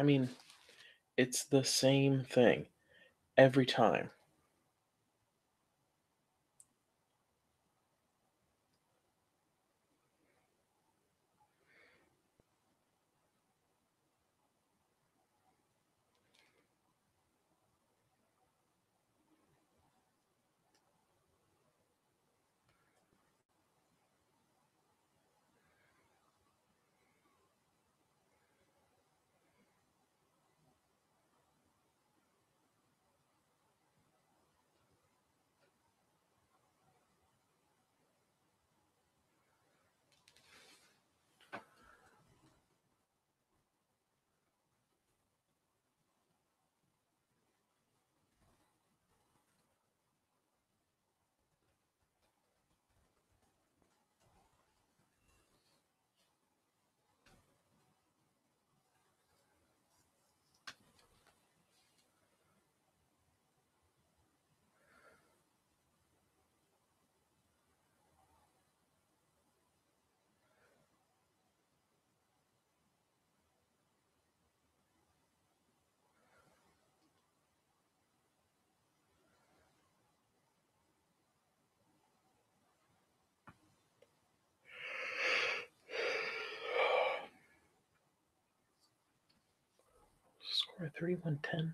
I mean, it's the same thing every time. Score 31-10.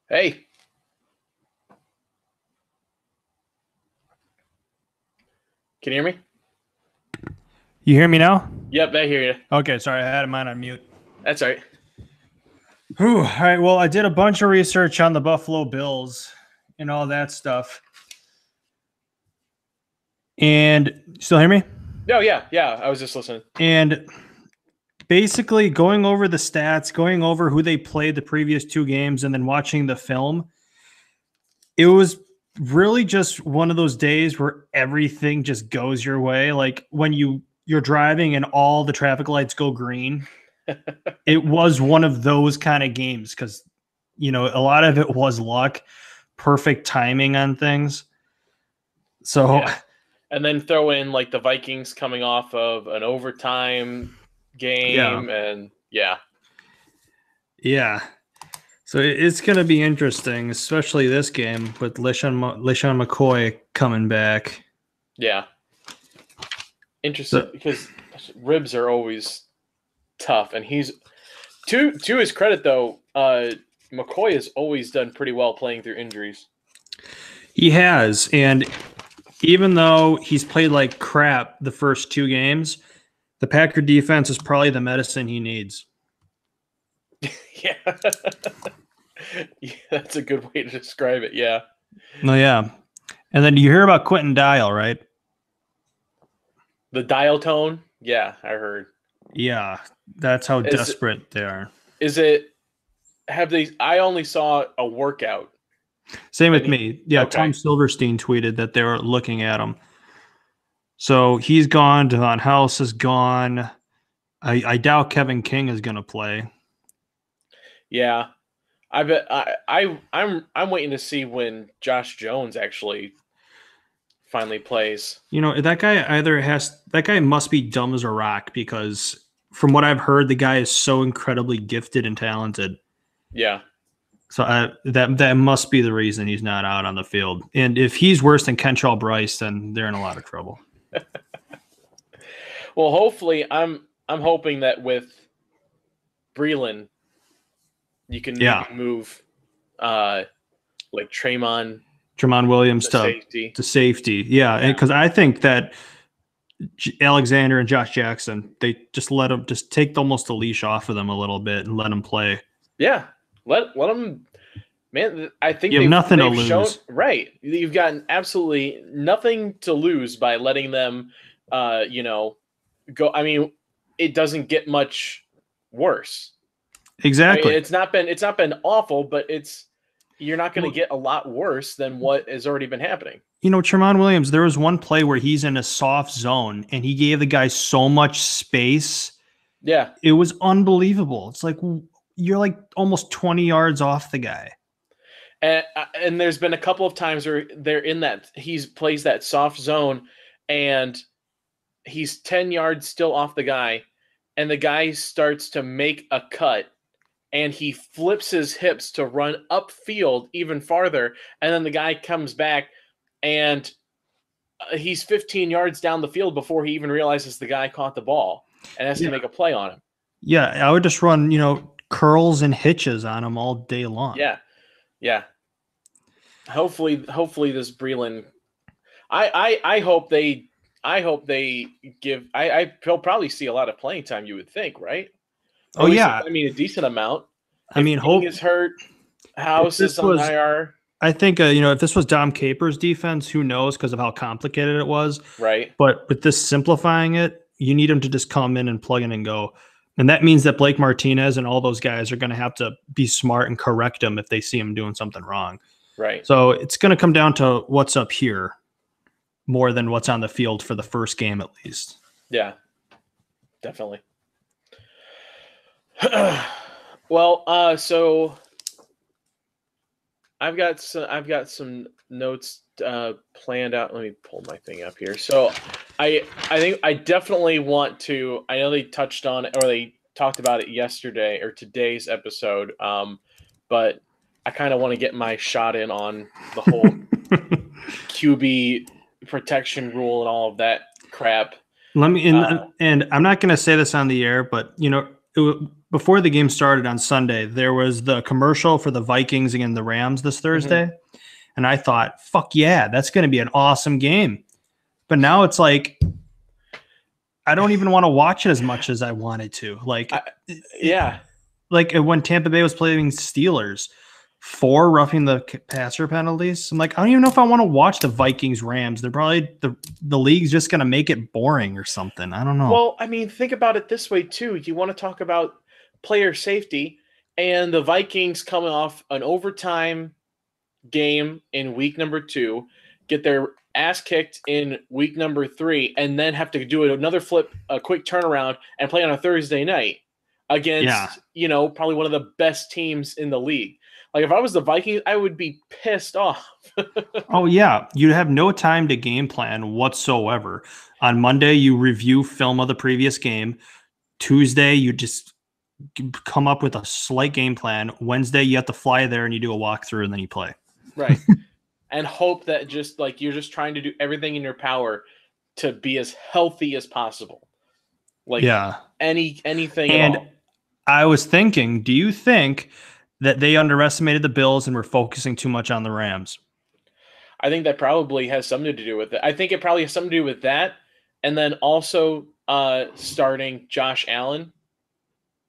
Hey. Can you hear me? You hear me now? Yep, I hear you. Okay, sorry, I had mine on mute. That's all right. Whew, all right, well, I did a bunch of research on the Buffalo Bills and all that stuff. And still hear me? No, yeah, I was just listening. And basically going over the stats, going over who they played the previous two games, and then watching the film, it was really just one of those days where everything just goes your way. Like when you're driving and all the traffic lights go green. It was one of those kind of games because, a lot of it was luck, perfect timing on things. So, yeah. And then throw in like the Vikings coming off of an overtime game, and yeah. So it's going to be interesting, especially this game with LeSean McCoy coming back. Yeah. Interesting because ribs are always tough, and he's to his credit though. McCoy has always done pretty well playing through injuries. He has, and even though he's played like crap the first two games, the Packer defense is probably the medicine he needs. Yeah. Yeah, that's a good way to describe it. Yeah. Oh, yeah. And then you hear about Quentin Dial, right? The dial tone? Yeah, I heard. Yeah, that's how desperate they are. I only saw a workout. Same with me. Yeah, okay. Tom Silverstein tweeted that they were looking at him. So he's gone. Devon House is gone. I doubt Kevin King is going to play. Yeah, I bet. I'm waiting to see when Josh Jones actually finally plays. That guy must be dumb as a rock because from what I've heard, the guy is so incredibly gifted and talented. Yeah. So that must be the reason he's not out on the field. And if he's worse than Kentrell Bryce, then they're in a lot of trouble. Well, hopefully, I'm hoping that with Breeland, you can move like Tramon Williams to safety. Yeah, because I think that Alexander and Josh Jackson, they just let them just take almost the leash off of them a little bit and let them play. Yeah, let them. Man, I think you have nothing to lose. Right, you've gotten absolutely nothing to lose by letting them, go. I mean, it doesn't get much worse. Exactly. I mean, it's not been awful, but you're not going to get a lot worse than what has already been happening. Tramon Williams, there was one play where he's in a soft zone and he gave the guy so much space. Yeah. It was unbelievable. It's like you're like almost 20 yards off the guy. And there's been a couple of times where they're in that he plays that soft zone and he's 10 yards still off the guy, and the guy starts to make a cut, and he flips his hips to run upfield even farther, and then the guy comes back, and he's 15 yards down the field before he even realizes the guy caught the ball and has to make a play on him. Yeah, I would just run, curls and hitches on him all day long. Yeah. Hopefully this Breland. I hope they give. He'll probably see a lot of playing time. You would think, right? Oh yeah, I mean a decent amount. I mean, Hope is hurt. House is on IR. I think if this was Dom Capers' defense, who knows because of how complicated it was. Right. But with this simplifying it, you need him to just come in and plug in and go. And that means that Blake Martinez and all those guys are going to have to be smart and correct him if they see him doing something wrong. Right. So it's going to come down to what's up here more than what's on the field for the first game, at least. Yeah, definitely. Well, so I've got some notes planned out. Let me pull my thing up here. So I think I definitely want to. I know they touched on it, or they talked about it yesterday or today's episode, but I kind of want to get my shot in on the whole QB protection rule and all of that crap. Let me and I'm not going to say this on the air, but before the game started on Sunday, there was the commercial for the Vikings against the Rams this Thursday. Mm-hmm. And I thought, fuck yeah, that's going to be an awesome game. But now it's like, I don't even want to watch it as much as I wanted to. Like when Tampa Bay was playing Steelers, 4 roughing the passer penalties. I'm like, I don't even know if I want to watch the Vikings Rams. They're probably the league's just going to make it boring or something. I don't know. Well, I mean, think about it this way too. You want to talk about player safety, and the Vikings coming off an overtime game in week number 2, get their ass kicked in week number 3, and then have to do another a quick turnaround and play on a Thursday night against, probably one of the best teams in the league. Like if I was the Vikings, I would be pissed off. Oh yeah. You'd have no time to game plan whatsoever. On Monday, you review film of the previous game. Tuesday, you just come up with a slight game plan. Wednesday, you have to fly there and you do a walkthrough and then you play. Right. And hope that just like you're just trying to do everything in your power to be as healthy as possible. Like anything and at all. I was thinking, do you think that they underestimated the Bills and were focusing too much on the Rams? I think that probably has something to do with it. I think it probably has something to do with that. And then also starting Josh Allen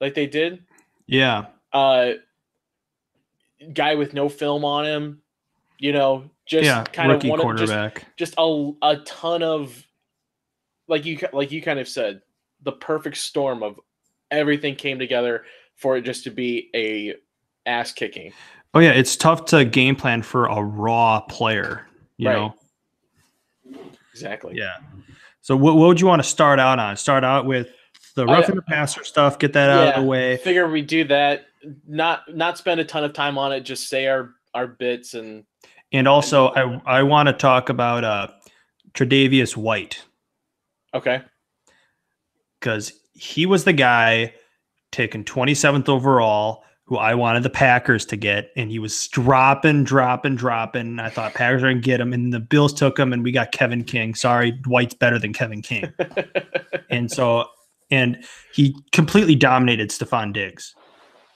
like they did. Yeah. Guy with no film on him, just kind rookie of quarterback. Just a ton of like you kind of said, the perfect storm of everything came together for it just to be a ass kicking. Oh yeah, it's tough to game plan for a raw player, you know. Exactly. Yeah. So what would you want to start out on? Start out with the roughing the passer stuff, get that out of the way. Figure we do that, not spend a ton of time on it, just say our bits and also I want to talk about Tre'Davious White. Okay. Because he was the guy taken 27th overall who I wanted the Packers to get, and he was dropping. I thought Packers were going to get him, and the Bills took him, and we got Kevin King. Sorry, White's better than Kevin King. and he completely dominated Stephon Diggs.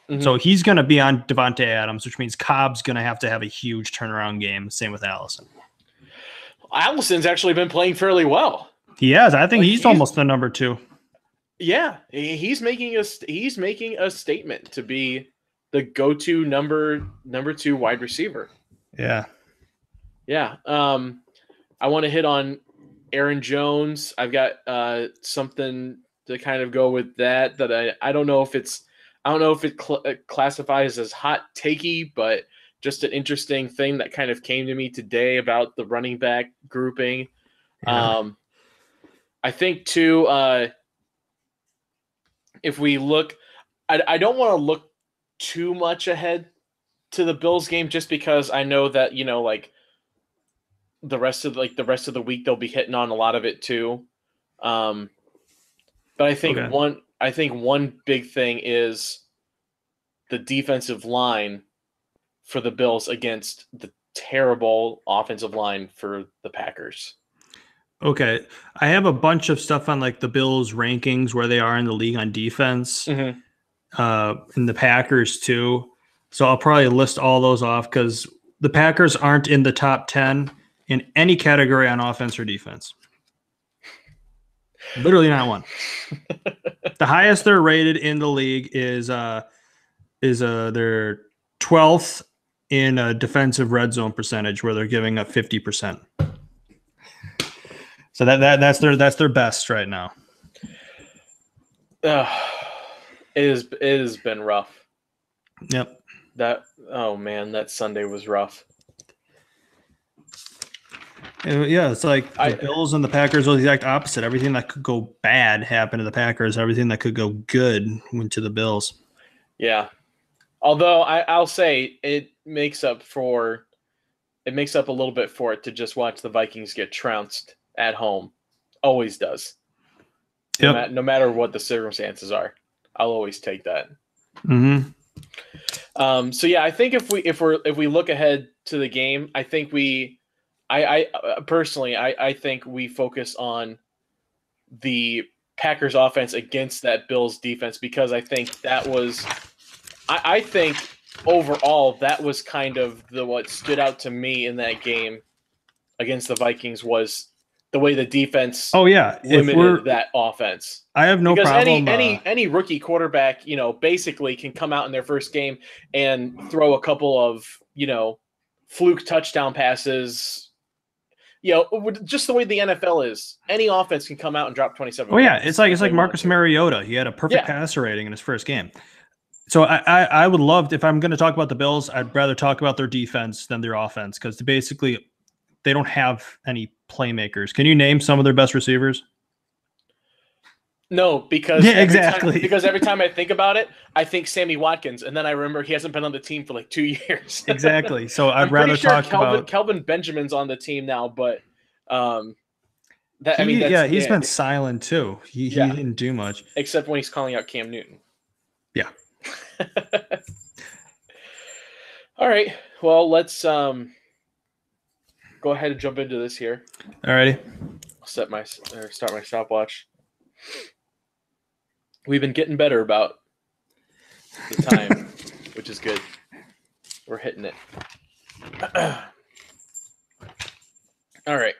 Mm-hmm. So he's going to be on Devontae Adams, which means Cobb's going to have a huge turnaround game. Same with Allison. Allison's actually been playing fairly well. He has. I think he's almost the number 2. Yeah, he's making a statement to be the go-to number 2 wide receiver. Yeah. Yeah. I want to hit on Aaron Jones. I've got something to kind of go with that I don't know if it classifies as hot takey, but just an interesting thing that kind of came to me today about the running back grouping. Yeah. I think too, if we look, I don't want to look too much ahead to the Bills game, just because I know that, like the rest of the week, they'll be hitting on a lot of it too. But I think Okay. one big thing is the defensive line for the Bills against the terrible offensive line for the Packers. Okay. I have a bunch of stuff on like the Bills rankings where they are in the league on defense, Mm-hmm. and the Packers too. So I'll probably list all those off because the Packers aren't in the top 10 in any category on offense or defense. Literally not one. The highest they're rated in the league is their 12th in a defensive red zone percentage where they're giving up 50%. So that's their best right now. It has been rough. Yep. That Sunday was rough. Yeah, it's like the Bills and the Packers are the exact opposite. Everything that could go bad happened to the Packers. Everything that could go good went to the Bills. Yeah. Although I'll say it makes up a little bit for it to just watch the Vikings get trounced at home. Always does. Yep. No matter what the circumstances are, I'll always take that. Mm-hmm. So yeah, I think if we look ahead to the game, I think I personally think we focus on the Packers offense against that Bills defense because I think that was I think overall that was kind of what stood out to me in that game against the Vikings was the way the defense limited that offense. I have no problem. Any rookie quarterback, basically can come out in their first game and throw a couple of, fluke touchdown passes. Just the way the NFL is, any offense can come out and drop 27. Oh yeah, it's like Marcus Mariota. He had a perfect passer rating in his first game. So I would love, if I'm going to talk about the Bills, I'd rather talk about their defense than their offense because basically they don't have any playmakers. Can you name some of their best receivers? No, because exactly. Because every time I think about it, I think Sammy Watkins, and then I remember he hasn't been on the team for like 2 years. Exactly. So I'd rather talk about Kelvin Benjamin's on the team now, but he's been silent too. He didn't do much except when he's calling out Cam Newton. Yeah. All right. Well, let's go ahead and jump into this here. Alrighty. I'll start my stopwatch. We've been getting better about the time, which is good. We're hitting it. All right.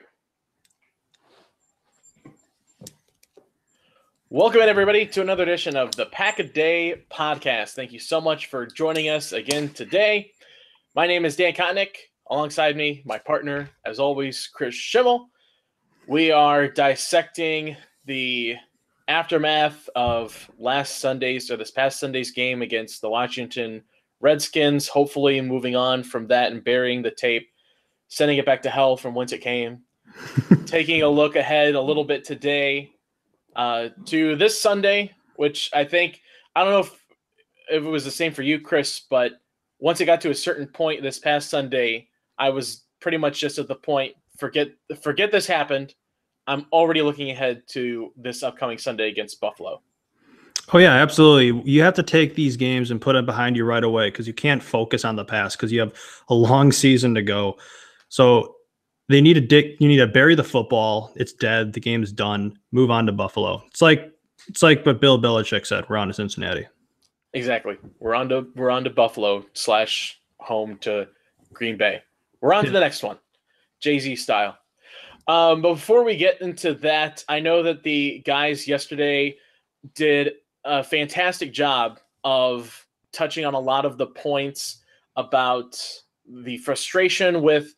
Welcome, everybody, to another edition of the Pack a Day podcast. Thank you so much for joining us again today. My name is Dan Kotnick. Alongside me, my partner, as always, Chris Schimmel. We are dissecting the aftermath of this past Sunday's game against the Washington Redskins, hopefully moving on from that and burying the tape, sending it back to hell from whence it came. Taking a look ahead a little bit today to this Sunday, which I don't know if it was the same for you, Chris, but once it got to a certain point this past Sunday, I was pretty much just at the point, forget this happened. I'm already looking ahead to this upcoming Sunday against Buffalo. Oh, yeah, absolutely. You have to take these games and put them behind you right away because you can't focus on the past because you have a long season to go. So you need to bury the football. It's dead. The game's done. Move on to Buffalo. It's like what Bill Belichick said. We're on to Cincinnati. Exactly. We're on to Buffalo / home to Green Bay. We're on to the next one. Jay-Z style. But before we get into that, I know that the guys yesterday did a fantastic job of touching on a lot of the points about the frustration with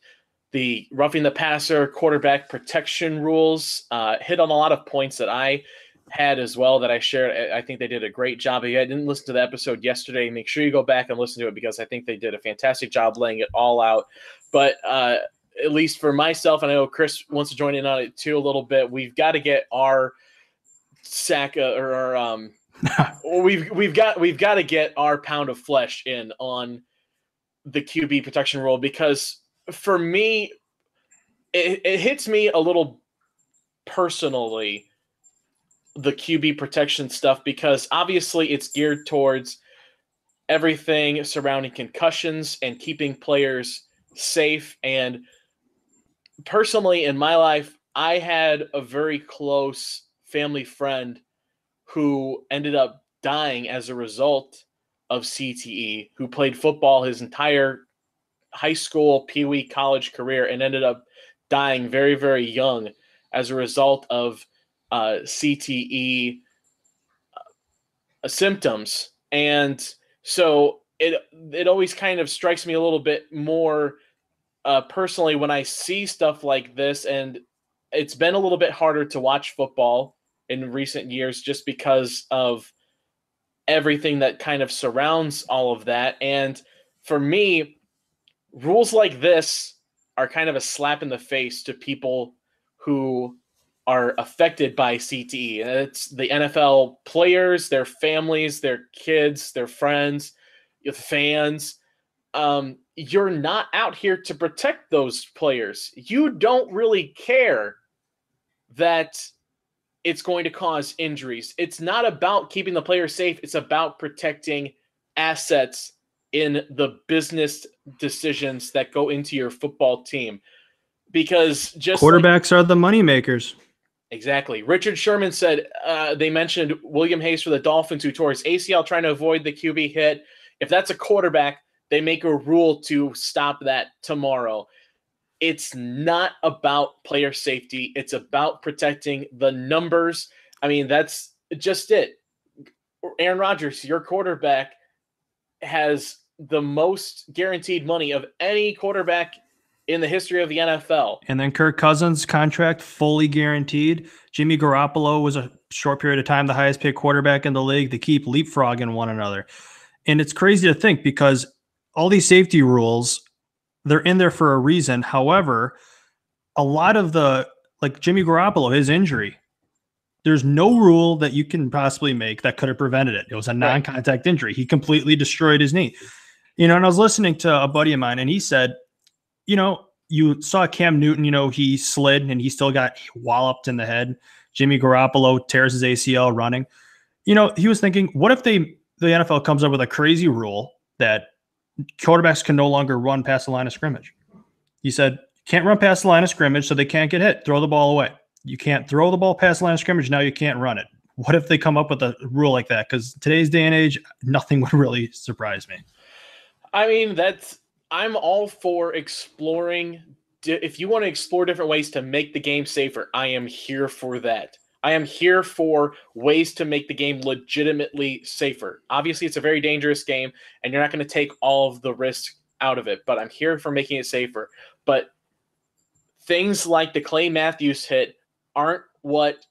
the roughing the passer quarterback protection rules. Hit on a lot of points that I had as well that I shared. I think they did a great job. If you didn't listen to the episode yesterday, make sure you go back and listen to it because I think they did a fantastic job laying it all out. But at least for myself, and I know Chris wants to join in on it too a little bit, we've got to get our sack we've got to get our pound of flesh in on the QB protection rule because for me, it hits me a little personally the QB protection stuff because obviously it's geared towards everything surrounding concussions and keeping players safe. And personally, in my life, I had a very close family friend who ended up dying as a result of CTE, who played football his entire high school, Pee Wee, college career, and ended up dying very, very young as a result of CTE symptoms. And so it always kind of strikes me a little bit more personally when I see stuff like this. And it's been a little bit harder to watch football in recent years just because of everything that kind of surrounds all of that. And for me, rules like this are kind of a slap in the face to people who are affected by CTE. And it's the NFL players, their families, their kids, their friends, the fans. You're not out here to protect those players. You don't really care that it's going to cause injuries. It's not about keeping the player safe. It's about protecting assets in the business decisions that go into your football team. Because just quarterbacks are the money makers. Exactly. Richard Sherman said they mentioned William Hayes for the Dolphins who tore his ACL trying to avoid the QB hit. If that's a quarterback, they make a rule to stop that tomorrow. It's not about player safety. It's about protecting the numbers. I mean, that's just it. Aaron Rodgers, your quarterback, has the most guaranteed money of any quarterback in the history of the NFL. And then Kirk Cousins' contract fully guaranteed. Jimmy Garoppolo was a short period of time the highest paid quarterback in the league. They keep leapfrogging one another. And it's crazy to think because all these safety rules, they're in there for a reason. However, a lot of like Jimmy Garoppolo, his injury, there's no rule that you can possibly make that could have prevented it. It was a non-contact injury. He completely destroyed his knee. And I was listening to a buddy of mine and he said, you saw Cam Newton, he slid and he still got walloped in the head. Jimmy Garoppolo tears his ACL running. He was thinking, what if the NFL comes up with a crazy rule that quarterbacks can no longer run past the line of scrimmage? He said, can't run past the line of scrimmage, so they can't get hit. Throw the ball away. You can't throw the ball past the line of scrimmage. Now you can't run it. What if they come up with a rule like that? Because today's day and age, nothing would really surprise me. I mean, I'm all for exploring. If you want to explore different ways to make the game safer, I am here for that. I am here for ways to make the game legitimately safer. Obviously, it's a very dangerous game, and you're not going to take all of the risk out of it, but I'm here for making it safer. But things like the Clay Matthews hit aren't what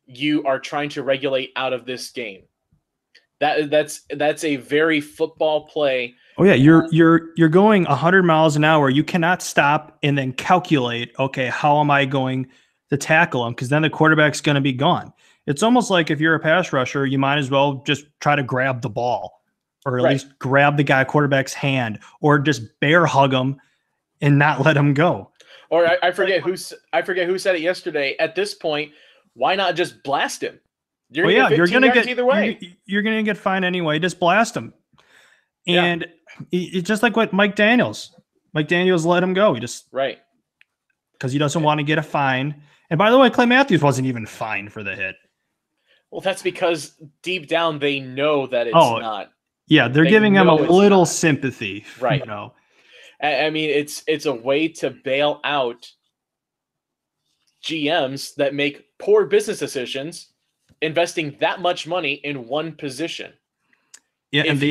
you are trying to regulate out of this game. That's a very football play. Oh yeah, you're going 100 miles an hour. You cannot stop and then calculate, okay, how am I going to tackle him? Because then the quarterback's going to be gone. It's almost like if you're a pass rusher, you might as well just try to grab the ball or at least grab the guy quarterback's hand or just bear hug him and not let him go. Or I forget who said it yesterday. At this point, why not just blast him? You're gonna get either way. You're gonna get fined anyway. Just blast him. And it's just like what Mike Daniels let him go. He just because he doesn't want to get a fine. And by the way, Clay Matthews wasn't even fined for the hit. Well, that's because deep down they know that it's not. Yeah, they're giving him a little sympathy, right? I mean, it's a way to bail out GMs that make poor business decisions, investing that much money in one position. Yeah, if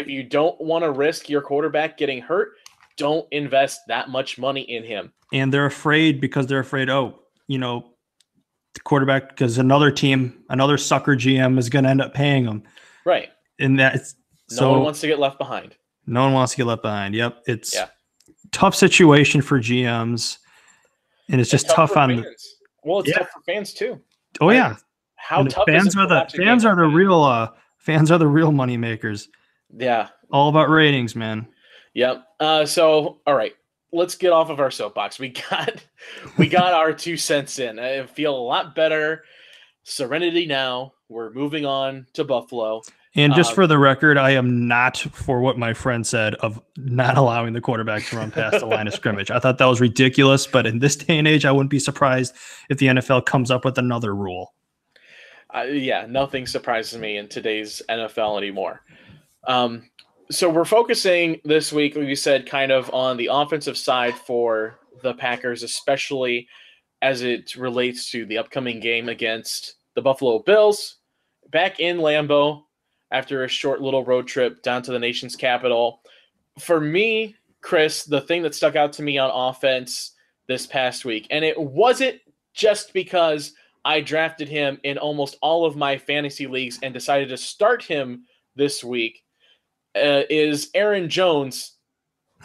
you don't want to risk your quarterback getting hurt, don't invest that much money in him. And they're afraid because they're afraid, the quarterback, because another sucker GM is going to end up paying them. Right. And no one wants to get left behind. No one wants to get left behind. Yep. It's a tough situation for GMs. And it's just tough on fans. Well, it's tough for fans too. Oh yeah. How tough fans are the real money makers. Yeah. All about ratings, man. Yep. So all right. Let's get off of our soapbox. We got our 2 cents in. I feel a lot better serenity now. We're moving on to Buffalo. And just for the record, I am not for what my friend said of not allowing the quarterback to run past the line of scrimmage. I thought that was ridiculous, but in this day and age, I wouldn't be surprised if the NFL comes up with another rule. Yeah, nothing surprises me in today's NFL anymore. So we're focusing this week, like you said, kind of on the offensive side for the Packers, especially as it relates to the upcoming game against the Buffalo Bills. Back in Lambeau after a short little road trip down to the nation's capital. For me, Chris, the thing that stuck out to me on offense this past week, and it wasn't just because I drafted him in almost all of my fantasy leagues and decided to start him this week, is Aaron Jones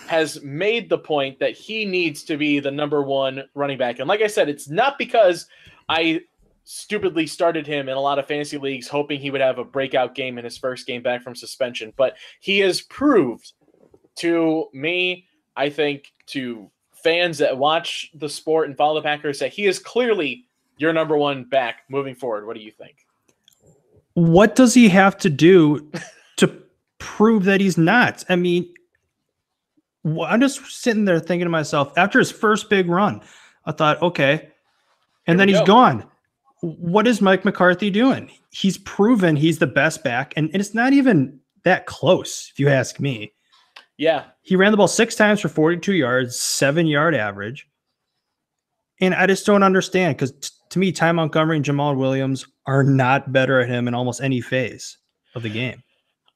has made the point that he needs to be the number one running back. And like I said, it's not because I stupidly started him in a lot of fantasy leagues hoping he would have a breakout game in his first game back from suspension, but he has proved to me, I think, to fans that watch the sport and follow the Packers, that he is clearly your number one back moving forward. What do you think? What does he have to do to prove that he's not? I mean, I'm just sitting there thinking to myself, after his first big run, I thought, okay, and then he's gone. What is Mike McCarthy doing? He's proven he's the best back, and it's not even that close, if you ask me. Yeah. He ran the ball 6 times for 42 yards, 7-yard average. And I just don't understand, because to me, Ty Montgomery and Jamal Williams are not better at him in almost any phase of the game.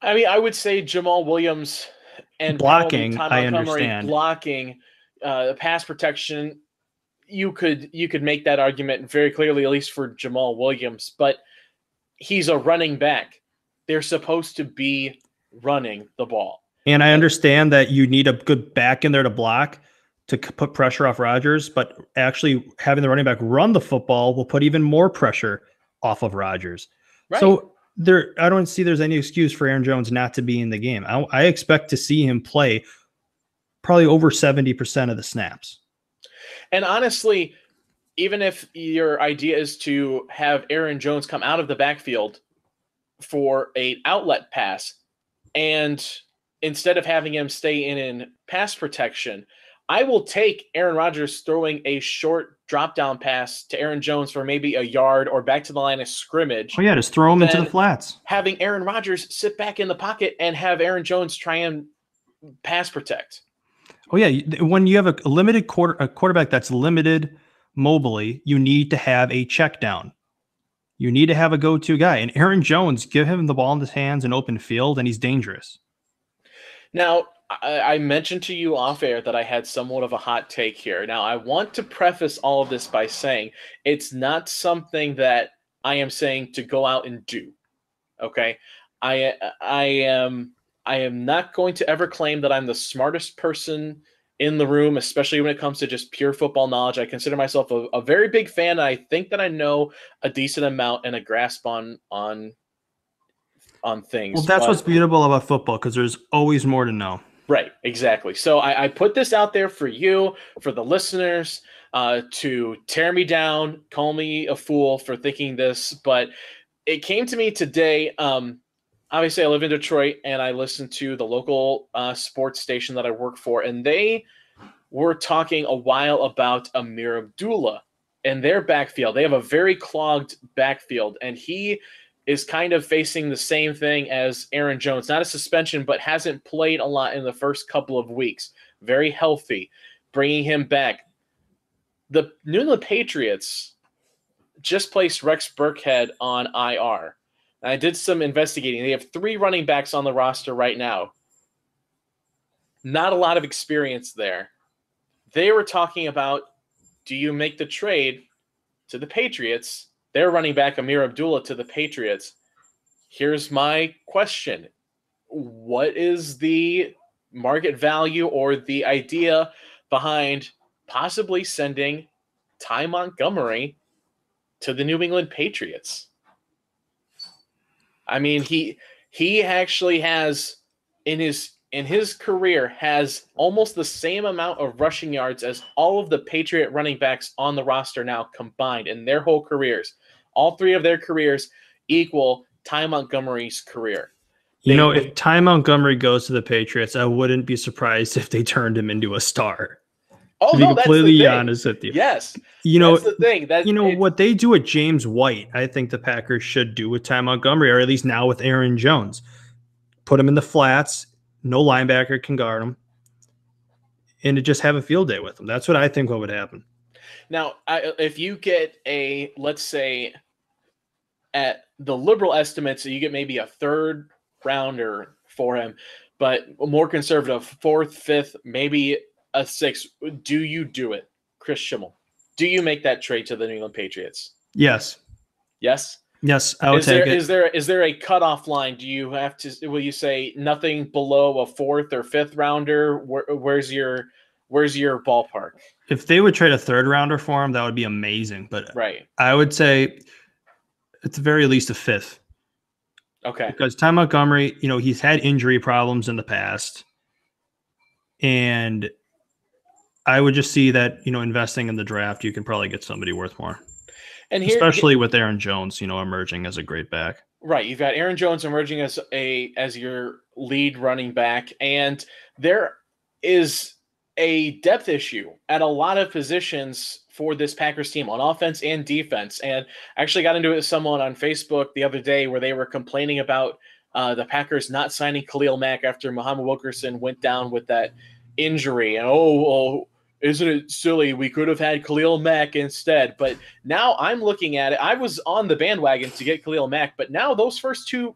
I mean, I would say Jamal Williams and blocking, I understand. Blocking, pass protection, you could make that argument very clearly, at least for Jamal Williams, but he's a running back. They're supposed to be running the ball. And I understand that you need a good back in there to block, to put pressure off Rodgers, but actually having the running back run the football will put even more pressure off of Rodgers. Right. So I don't see there's any excuse for Aaron Jones not to be in the game. I expect to see him play probably over 70% of the snaps. And honestly, even if your idea is to have Aaron Jones come out of the backfield for an outlet pass, and instead of having him stay in pass protection, I will take Aaron Rodgers throwing a short drop-down pass to Aaron Jones for maybe a yard or back to the line of scrimmage. Oh, yeah, just throw him into the flats. Having Aaron Rodgers sit back in the pocket and have Aaron Jones try and pass protect. Oh, yeah. When you have a limited quarterback that's limited mobily, you need to have a check down. You need to have a go-to guy. And Aaron Jones, give him the ball in his hands in open field, and he's dangerous. Now, I mentioned to you off air that I had somewhat of a hot take here. Now, I want to preface all of this by saying it's not something that I am saying to go out and do. Okay? I am not going to ever claim that I'm the smartest person in the room, especially when it comes to just pure football knowledge. I consider myself a very big fan. And I think that I know a decent amount and a grasp on things. Well, that's what's beautiful about football, because there's always more to know. Right, exactly. So I put this out there for you, for the listeners, to tear me down, call me a fool for thinking this, but it came to me today. Obviously, I live in Detroit, and I listen to the local sports station that I work for, and they were talking a while about Ameer Abdullah and their backfield. They have a very clogged backfield, and he is kind of facing the same thing as Aaron Jones. Not a suspension, but hasn't played a lot in the first couple of weeks. Very healthy. Bringing him back. The New England Patriots just placed Rex Burkhead on IR. I did some investigating. They have 3 running backs on the roster right now. Not a lot of experience there. They were talking about, do you make the trade to the Patriots? They're running back Ameer Abdullah to the Patriots. Here's my question. What is the market value or the idea behind possibly sending Ty Montgomery to the New England Patriots? I mean, he actually has in his career has almost the same amount of rushing yards as all of the Patriot running backs on the roster now combined in their whole careers. All three of their careers equal Ty Montgomery's career. If Ty Montgomery goes to the Patriots, I wouldn't be surprised if they turned him into a star. Oh, to be no, completely that's the honest with you. Yes. That's the thing. What they do with James White, I think the Packers should do with Ty Montgomery, or at least now with Aaron Jones. Put him in the flats. No linebacker can guard him. And to just have a field day with him. That's what I think what would happen. Now, if you get let's say, at the liberal estimates, you get maybe a third rounder for him, but more conservative, fourth, fifth, maybe a sixth. Do you do it, Chris Schimmel? Do you make that trade to the New England Patriots? Yes. Yes? Yes, I would take it. Is there a cutoff line? Will you say nothing below a fourth or fifth rounder? Where's your ballpark? If they would trade a third rounder for him, that would be amazing. But right. I would say at the very least a fifth. Okay. Because Ty Montgomery, he's had injury problems in the past. And I would just see that, investing in the draft, you can probably get somebody worth more. And especially with Aaron Jones, emerging as a great back. Right. You've got Aaron Jones emerging as your lead running back. And there is a depth issue at a lot of positions for this Packers team on offense and defense. And I actually got into it with someone on Facebook the other day where they were complaining about the Packers not signing Khalil Mack after Muhammad Wilkerson went down with that injury. And, isn't it silly? We could have had Khalil Mack instead. But now I'm looking at it. I was on the bandwagon to get Khalil Mack, but now those first two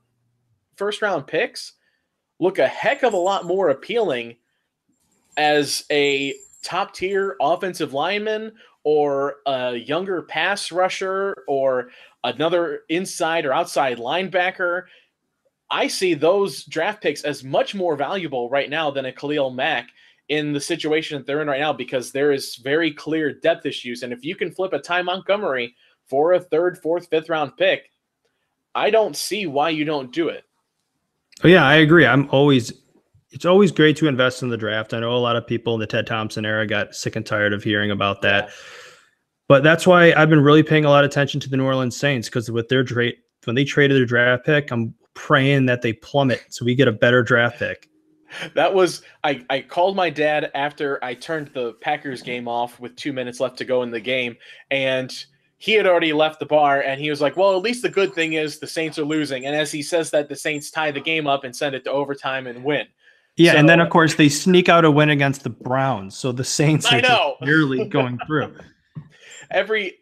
first-round picks look a heck of a lot more appealing as a top-tier offensive lineman or a younger pass rusher or another inside or outside linebacker. I see those draft picks as much more valuable right now than a Khalil Mack in the situation that they're in right now, because there is very clear depth issues. And if you can flip a Ty Montgomery for a third, fourth, fifth round pick, I don't see why you don't do it. Oh yeah, I agree. It's always great to invest in the draft. I know a lot of people in the Ted Thompson era got sick and tired of hearing about that. Yeah. But that's why I've been really paying a lot of attention to the New Orleans Saints, because with their when they traded their draft pick, I'm praying that they plummet so we get a better draft pick. That was I called my dad after I turned the Packers game off with 2 minutes left to go in the game, and he had already left the bar, and he was like, well, at least the good thing is the Saints are losing. And as he says that, the Saints tie the game up and send it to overtime and win. Yeah, so, and then, of course, they sneak out a win against the Browns, so the Saints are nearly going through. Every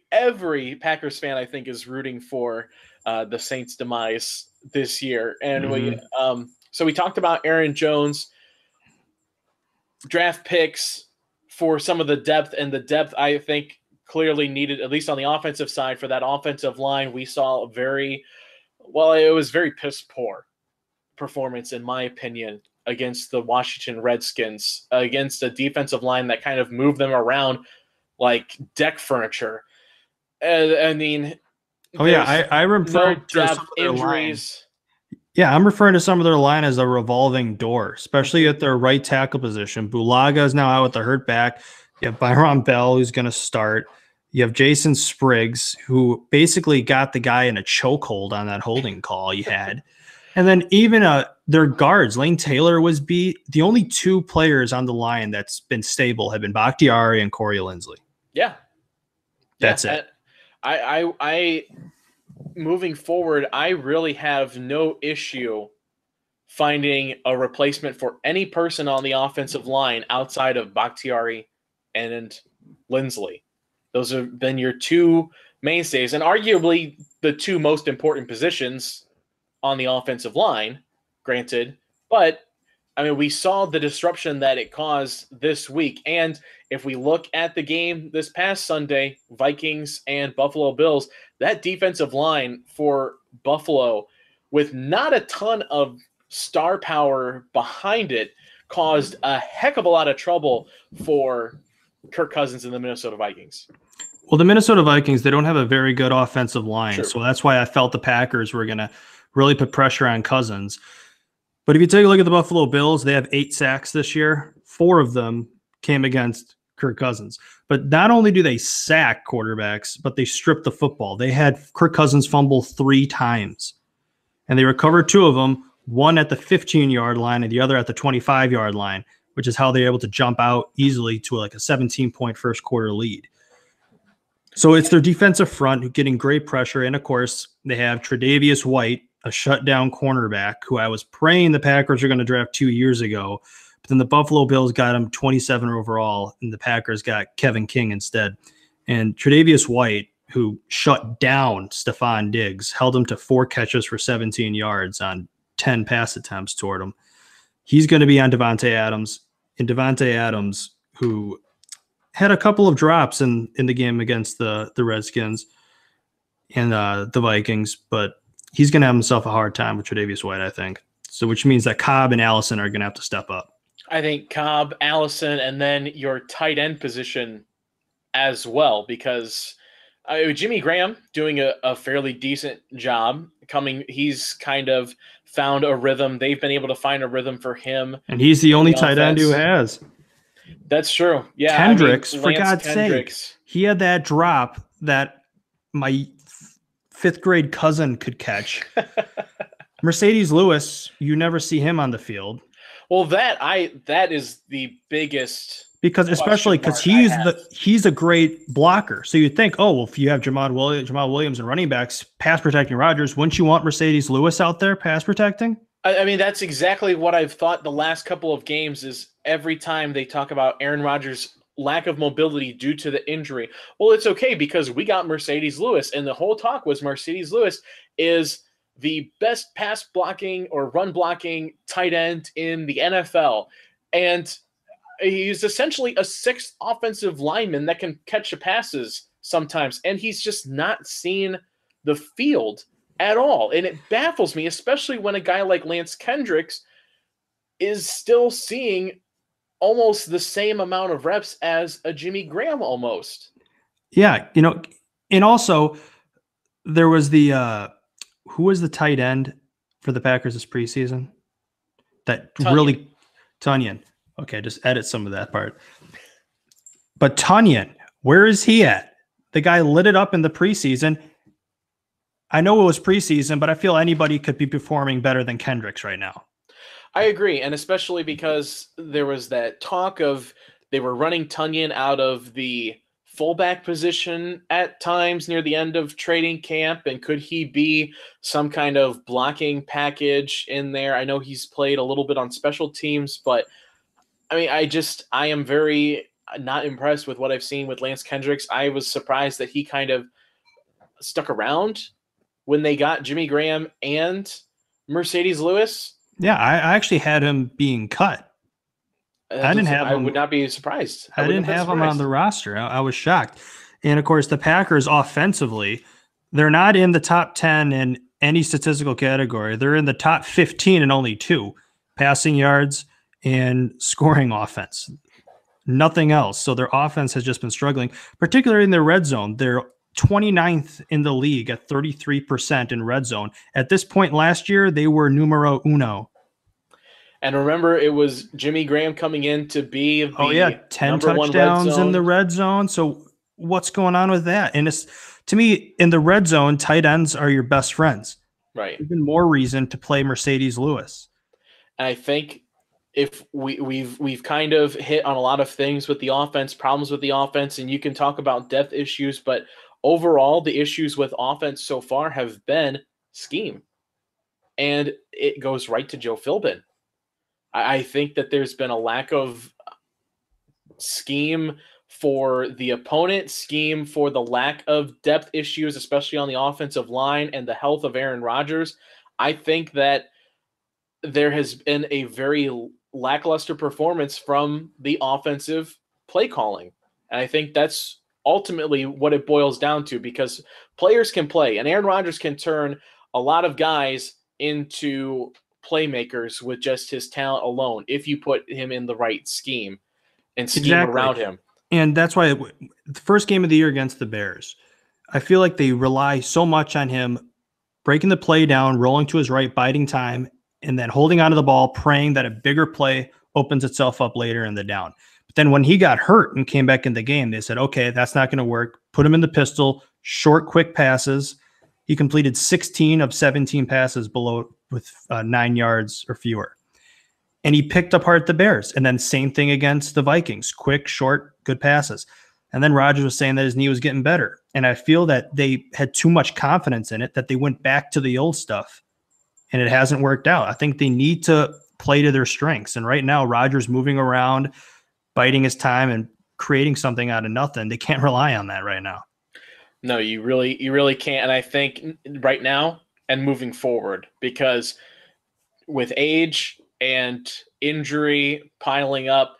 Packers fan, I think, is rooting for the Saints' demise this year. And so we talked about Aaron Jones, draft picks for some of the depth, and the depth I think clearly needed, at least on the offensive side, for that offensive line. We saw it was very piss poor performance, in my opinion, against the Washington Redskins, against a defensive line that kind of moved them around like deck furniture. I mean, I refer to some of their injuries. Yeah, I'm referring to some of their line as a revolving door, especially at their right tackle position. Bulaga is now out with the hurt back. You have Byron Bell, who's going to start. You have Jason Spriggs, who basically got the guy in a chokehold on that holding call he had. And then even their guards, Lane Taylor was beat. The only two players on the line that's been stable have been Bakhtiari and Corey Linsley. Yeah. That's it. I moving forward, I really have no issue finding a replacement for any person on the offensive line outside of Bakhtiari and Linsley. Those have been your two mainstays, and arguably the two most important positions on the offensive line, granted. But, I mean, we saw the disruption that it caused this week. And if we look at the game this past Sunday, Vikings and Buffalo Bills, that defensive line for Buffalo, with not a ton of star power behind it, caused a heck of a lot of trouble for Kirk Cousins and the Minnesota Vikings. Well, the Minnesota Vikings, they don't have a very good offensive line. Sure. So that's why I felt the Packers were going to really put pressure on Cousins. But if you take a look at the Buffalo Bills, they have 8 sacks this year. 4 of them came against Kirk Cousins. But not only do they sack quarterbacks, but they strip the football. They had Kirk Cousins fumble 3 times, and they recovered 2 of them, one at the 15-yard line and the other at the 25-yard line, which is how they're able to jump out easily to like a 17-point first quarter lead. So it's their defensive front getting great pressure. And, of course, they have Tre'Davious White, a shutdown cornerback, who I was praying the Packers are going to draft 2 years ago. But then the Buffalo Bills got him 27 overall, and the Packers got Kevin King instead. And Tre'Davious White, who shut down Stephon Diggs, held him to 4 catches for 17 yards on 10 pass attempts toward him. He's going to be on Davante Adams. And Davante Adams, who had a couple of drops in the game against the Redskins and the Vikings, but he's going to have himself a hard time with Tre'Davious White, I think. So which means that Cobb and Allison are going to have to step up. I think Cobb, Allison, and then your tight end position as well, because Jimmy Graham doing a fairly decent job. He's kind of found a rhythm. They've been able to find a rhythm for him. And he's the only tight end who has. That's true. Yeah. Kendricks, for God's sake, he had that drop that my 5th grade cousin could catch. Mercedes Lewis, you never see him on the field. Well, that is the biggest, because especially because he's a great blocker. So you'd think, oh, well, if you have Jamal Williams and running backs pass protecting Rodgers, wouldn't you want Mercedes Lewis out there pass protecting? I mean, that's exactly what I've thought the last couple of games. Is every time they talk about Aaron Rodgers' lack of mobility due to the injury. Well, it's okay because we got Mercedes Lewis, and the whole talk was Mercedes Lewis is the best pass blocking or run blocking tight end in the NFL. And he's essentially a 6th offensive lineman that can catch the passes sometimes. And he's just not seen the field at all. And it baffles me, especially when a guy like Lance Kendricks is still seeing almost the same amount of reps as a Jimmy Graham almost. Yeah. And also there was who was the tight end for the Packers this preseason? Tonyan. Okay, just edit some of that part. But Tonyan, where is he at? The guy lit it up in the preseason. I know it was preseason, but I feel anybody could be performing better than Kendricks right now. I agree, and especially because there was that talk of they were running Tonyan out of the fullback position at times near the end of training camp, and could he be some kind of blocking package in there? I know he's played a little bit on special teams, but I mean, I am very not impressed with what I've seen with Lance Kendricks. I was surprised that he kind of stuck around when they got Jimmy Graham and Mercedes Lewis. Yeah, I actually had him being cut. I didn't have him. I would not be surprised. I didn't have him on the roster. I was shocked. And of course, the Packers offensively, they're not in the top 10 in any statistical category. They're in the top 15 and only 2 passing yards and scoring offense. Nothing else. So their offense has just been struggling, particularly in their red zone. They're 29th in the league at 33% in red zone. At this point last year, they were numero uno. And remember, it was Jimmy Graham coming in to be the 10 touchdowns in the red zone. So what's going on with that? And it's, to me, in the red zone, tight ends are your best friends. Right. Even more reason to play Mercedes Lewis. And I think if we've kind of hit on a lot of things with the offense, problems with the offense, and you can talk about depth issues, but overall, the issues with offense so far have been scheme. And it goes right to Joe Philbin. I think that there's been a lack of scheme for the opponent, scheme for the lack of depth issues, especially on the offensive line, and the health of Aaron Rodgers. I think that there has been a very lackluster performance from the offensive play calling. And I think that's ultimately what it boils down to, because players can play, and Aaron Rodgers can turn a lot of guys into playmakers with just his talent alone if you put him in the right scheme and scheme around him. And that's why the first game of the year against the Bears, I feel like they rely so much on him breaking the play down, rolling to his right, biding time, and then holding onto the ball, praying that a bigger play opens itself up later in the down. But then when he got hurt and came back in the game, they said, okay, that's not going to work. Put him in the pistol, short, quick passes. He completed 16 of 17 passes with 9 yards or fewer. And he picked apart the Bears. And then same thing against the Vikings. Quick, short, good passes. And then Rodgers was saying that his knee was getting better. And I feel that they had too much confidence in it, that they went back to the old stuff. And it hasn't worked out. I think they need to play to their strengths. And right now, Rodgers moving around, biding his time, and creating something out of nothing. They can't rely on that right now. No, you really can't. And I think right now and moving forward, because with age and injury piling up,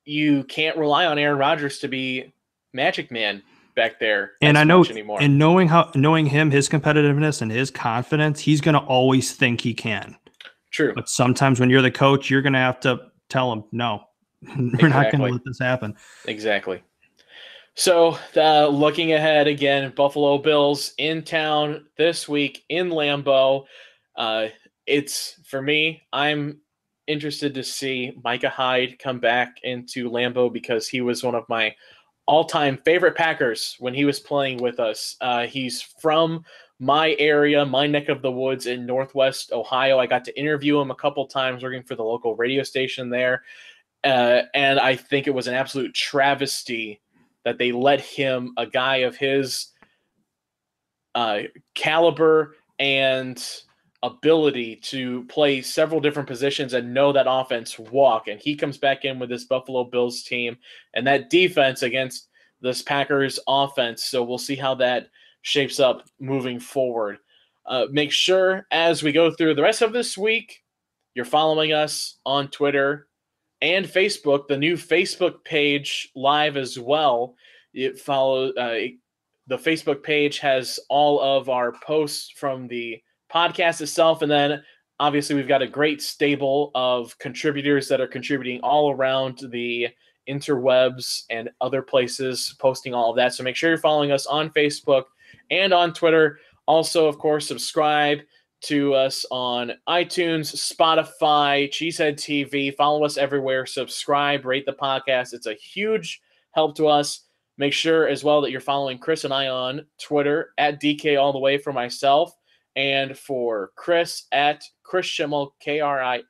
you can't rely on Aaron Rodgers to be Magic Man back there. And I know, anymore. and knowing him, his competitiveness and his confidence, he's going to always think he can. True. But sometimes when you're the coach, you're going to have to tell him, no, we're not going to let this happen. Exactly. So looking ahead again, Buffalo Bills in town this week in Lambeau. It's for me, I'm interested to see Micah Hyde come back into Lambeau because he was one of my all-time favorite Packers when he was playing with us. He's from my area, my neck of the woods in Northwest Ohio. I got to interview him a couple times working for the local radio station there. And I think it was an absolute travesty that they let him, a guy of his caliber and ability to play several different positions and know that offense walk. And he comes back in with this Buffalo Bills team and that defense against this Packers offense. So we'll see how that shapes up moving forward. Make sure as we go through the rest of this week, you're following us on Twitter and Facebook, the new Facebook page live as well. The Facebook page has all of our posts from the podcast itself, and then obviously we've got a great stable of contributors that are contributing all around the interwebs and other places, posting all of that. So make sure you're following us on Facebook and on Twitter. Also, of course, subscribe to us on iTunes, Spotify, Cheesehead TV. Follow us everywhere. Subscribe, rate the podcast. It's a huge help to us. Make sure as well that you're following Chris and I on Twitter at DK All the Way for myself, and for Chris at Chris Schimmel, KrisSchimmel.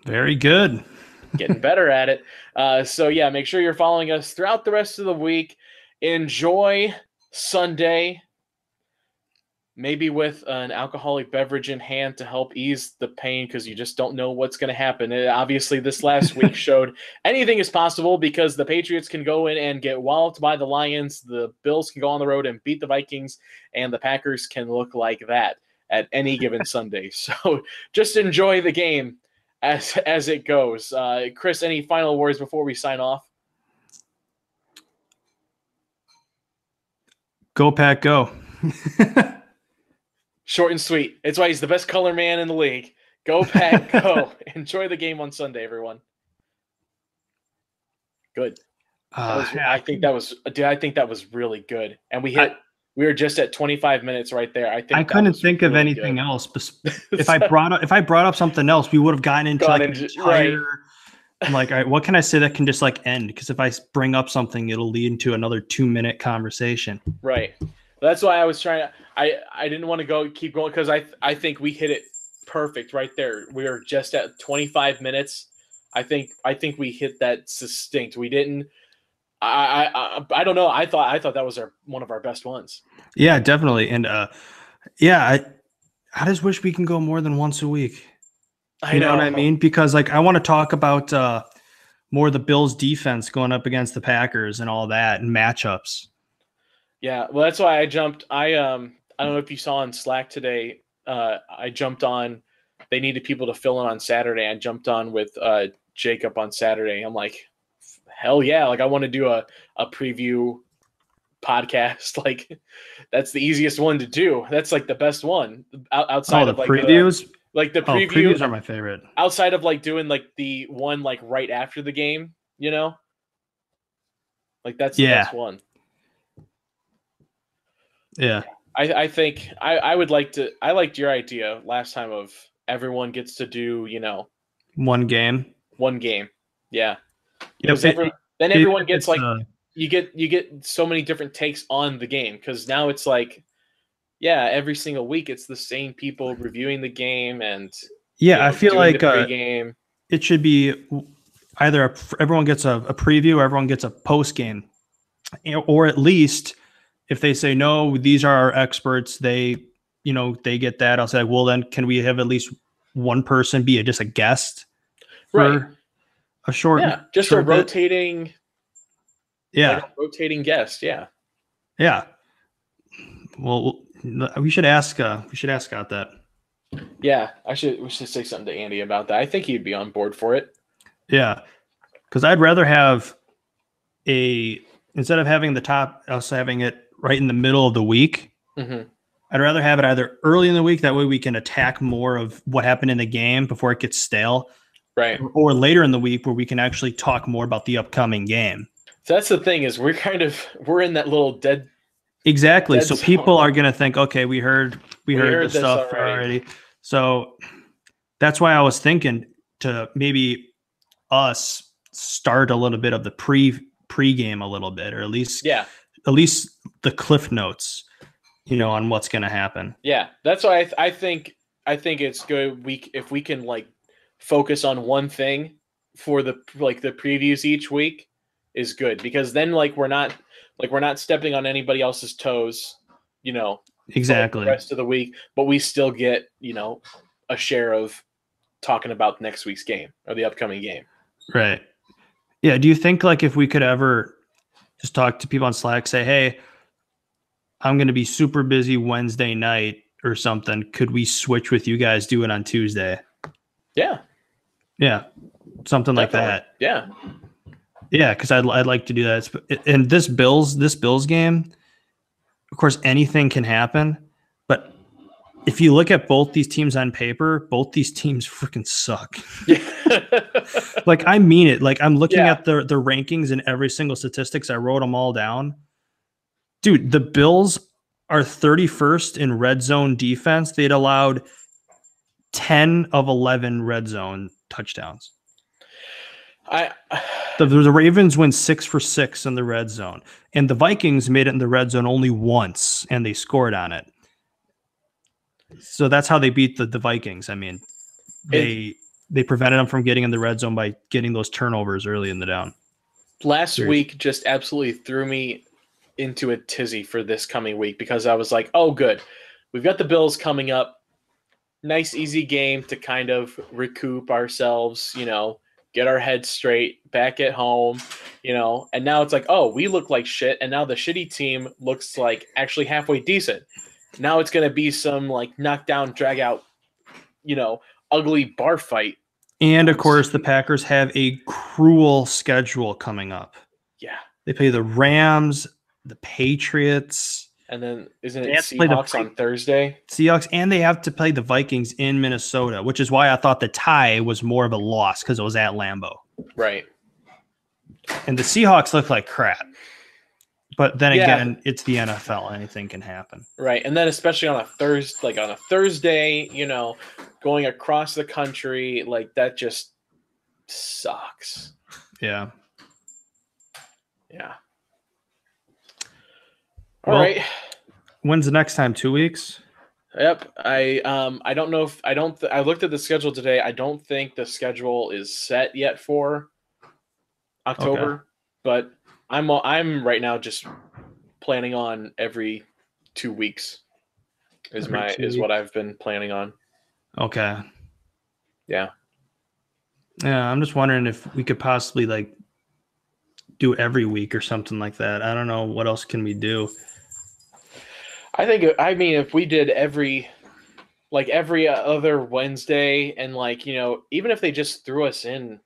Very good. Getting better at it. So yeah, make sure you're following us throughout the rest of the week. Enjoy Sunday, maybe with an alcoholic beverage in hand to help ease the pain, because you just don't know what's going to happen. Obviously, this last week showed anything is possible, because the Patriots can go in and get walloped by the Lions, the Bills can go on the road and beat the Vikings, and the Packers can look like that at any given Sunday. So just enjoy the game as it goes. Chris, any final words before we sign off? Go Pack, go. Short and sweet. It's why he's the best color man in the league. Go Pack, go. Enjoy the game on Sunday, everyone. Good. I think that was really good. And we were just at 25 minutes right there. I couldn't think of anything else. If I brought up something else, we would have gotten into an entire. Right. I'm like, all right, what can I say that can just like end? Because if I bring up something, it'll lead into another 2-minute conversation. Right. That's why I was trying to. I didn't want to keep going, because I think we hit it perfect right there. We were just at 25 minutes. I think we hit that succinct. We didn't. I don't know. I thought that was one of our best ones. Yeah, definitely. And I just wish we can go more than once a week. You know what I mean? Because like I want to talk about more of the Bills defense going up against the Packers and all that and matchups. Yeah, well, that's why I jumped. I don't know if you saw on Slack today. I jumped on. They needed people to fill in on Saturday. I jumped on with Jacob on Saturday. I'm like, hell yeah! Like I want to do a preview podcast. Like that's the easiest one to do. That's like the best one outside of like previews. The previews are my favorite. Outside of like doing like the one like right after the game, you know, like that's the best one. Yeah, I think I would like to. I liked your idea last time of everyone gets to do, One game. one game. Yeah. Yep. Because then everyone gets it's, you get so many different takes on the game, because now it's like, yeah, every single week it's the same people reviewing the game and I feel doing like the pregame. it should be either everyone gets a preview or everyone gets a post game, or at least if they say no, these are our experts, they get that. I'll say, well, then can we have at least one person be just a guest for a short, just short a rotating, bit? a rotating guest. Yeah. Well, we should ask Scott that. Yeah, we should say something to Andy about that. I think he'd be on board for it. Yeah, because I'd rather have instead of having us having it right in the middle of the week. Mm-hmm. I'd rather have it either early in the week. That way we can attack more of what happened in the game before it gets stale. Right. Or later in the week where we can actually talk more about the upcoming game. So that's the thing, is we're in that little dead. Exactly. Dead so zone. People are going to think, okay, we heard this stuff already. So that's why I was thinking to maybe us start a little bit of the pre-game a little bit, or at least the cliff notes, on what's going to happen. Yeah, that's why I think it's good. If we can focus on one thing for the previews each week is good, because then we're not stepping on anybody else's toes, exactly, for the rest of the week, but we still get a share of talking about next week's game or the upcoming game. Right. Yeah. Do you think if we could ever just talk to people on Slack, say, hey, I'm going to be super busy Wednesday night or something, could we switch with you guys, do it on Tuesday? Yeah. Yeah. Something like that. Yeah. Yeah. Cause I'd like to do that. And this Bills game, of course, anything can happen, but if you look at both these teams on paper, both these teams freaking suck. Yeah. I mean it. I'm looking at the rankings and every single statistics. I wrote them all down. Dude, the Bills are 31st in red zone defense. They'd allowed 10 of 11 red zone touchdowns. The Ravens went 6 for 6 in the red zone, and the Vikings made it in the red zone only once, and they scored on it. So that's how they beat the Vikings. I mean, they prevented them from getting in the red zone by getting those turnovers early in the down. Last week just absolutely threw me into a tizzy for this coming week, because I was like, oh, good. We've got the Bills coming up. Nice, easy game to kind of recoup ourselves, get our heads straight back at home, and now it's like, oh, we look like shit. And now the shitty team looks like actually halfway decent. Now it's going to be some knockdown, drag out, ugly bar fight. And of course, the Packers have a cruel schedule coming up. Yeah. They play the Rams, the Patriots. And then isn't it Seahawks on Thursday? Seahawks, and they have to play the Vikings in Minnesota, which is why I thought the tie was more of a loss, because it was at Lambeau. Right. And the Seahawks look like crap. But then again, it's the NFL. Anything can happen. Right. And then especially on a Thursday, going across the country, that just sucks. Yeah. Yeah. All right. When's the next time? 2 weeks? Yep. I don't know if I looked at the schedule today. I don't think the schedule is set yet for October, but I'm right now just planning on every 2 weeks is what I've been planning on. Okay. Yeah. Yeah, I'm just wondering if we could possibly do every week or something like that. I don't know, what else can we do? If we did every other Wednesday, and even if they just threw us in,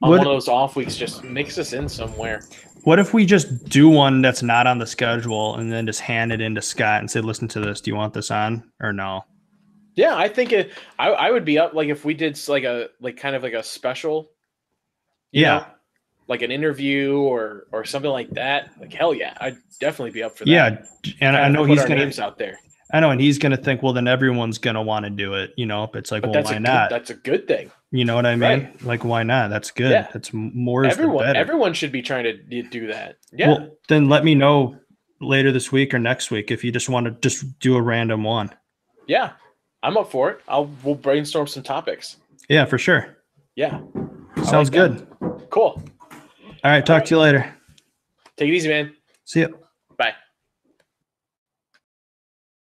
on one of those off weeks, just mix us in somewhere. What if we just do one that's not on the schedule and then just hand it in to Scott and say, listen to this. Do you want this on or no? Yeah, I think I would be up if we did kind of a special, you know, like an interview or something like that. Hell yeah, I'd definitely be up for that. Yeah, and I know he's gonna names out there. I know, and he's going to think, well, then everyone's going to want to do it. It's like, But well, why not? That's a good thing. You know what I mean? Right. Like, why not? That's good. Yeah. That's more is the better. Everyone should be trying to do that. Yeah. Well, then let me know later this week or next week if you just want to just do a random one. Yeah, I'm up for it. We'll brainstorm some topics. Yeah, for sure. Yeah. Sounds good. Cool. All right. Talk to you later. Take it easy, man. See ya.